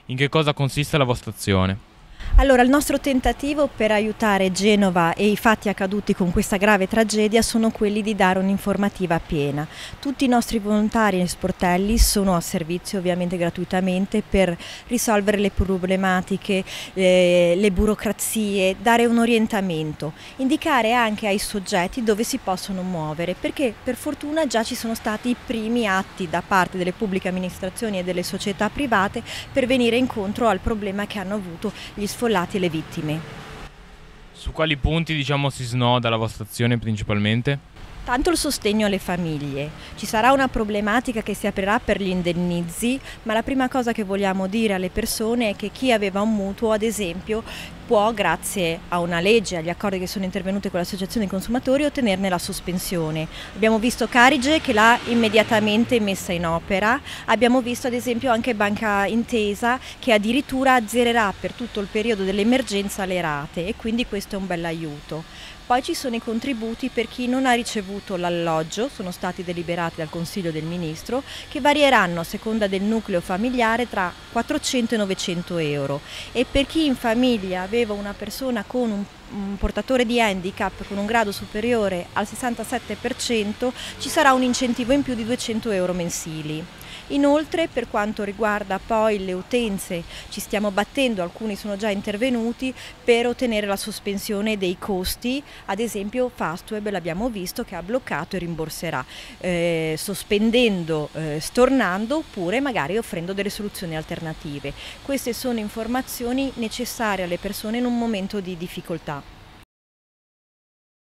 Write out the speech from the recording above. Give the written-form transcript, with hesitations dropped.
In che cosa consiste la vostra azione? Allora, il nostro tentativo per aiutare Genova e i fatti accaduti con questa grave tragedia sono quelli di dare un'informativa piena. Tutti i nostri volontari e sportelli sono a servizio ovviamente gratuitamente per risolvere le problematiche, le burocrazie, dare un orientamento, indicare anche ai soggetti dove si possono muovere, perché per fortuna già ci sono stati i primi atti da parte delle pubbliche amministrazioni e delle società private per venire incontro al problema che hanno avuto gli sfollati e le vittime. Su quali punti, diciamo, si snoda la vostra azione principalmente? Tanto il sostegno alle famiglie. Ci sarà una problematica che si aprirà per gli indennizi, ma la prima cosa che vogliamo dire alle persone è che chi aveva un mutuo, ad esempio, può, grazie a una legge, agli accordi che sono intervenuti con l'associazione dei consumatori, ottenerne la sospensione. Abbiamo visto Carige che l'ha immediatamente messa in opera, abbiamo visto ad esempio anche Banca Intesa che addirittura azzererà per tutto il periodo dell'emergenza le rate e quindi questo è un bel aiuto. Poi ci sono i contributi per chi non ha ricevuto l'alloggio, sono stati deliberati dal Consiglio del Ministro, che varieranno a seconda del nucleo familiare tra 400 e 900 euro. E per chi in famiglia aveva una persona con un portatore di handicap con un grado superiore al 67%, ci sarà un incentivo in più di 200 euro mensili. Inoltre, per quanto riguarda poi le utenze, ci stiamo battendo, alcuni sono già intervenuti per ottenere la sospensione dei costi, ad esempio Fastweb l'abbiamo visto che ha bloccato e rimborserà, sospendendo, stornando oppure magari offrendo delle soluzioni alternative. Queste sono informazioni necessarie alle persone in un momento di difficoltà.